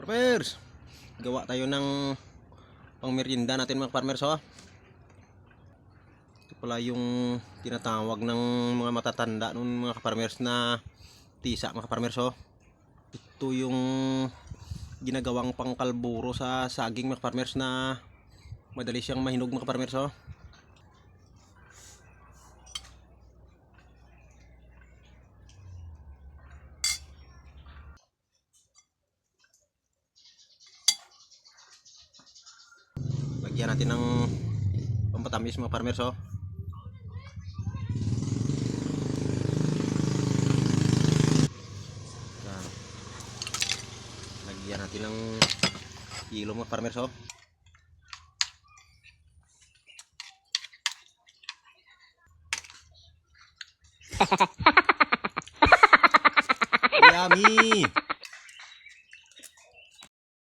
Farmers, gawa tayo ng pangmerienda natin mga farmers. Ito pala yung tinatawag ng mga matatanda noon mga farmers na tisa mga farmers. Ito yung ginagawang pangkalburo sa saging mga farmers na madali siyang mahinog mga farmers. Lagyan natin ng pampatamis mga farmers. Yan. Lagyan natin ng kilo mga farmers. Yummy!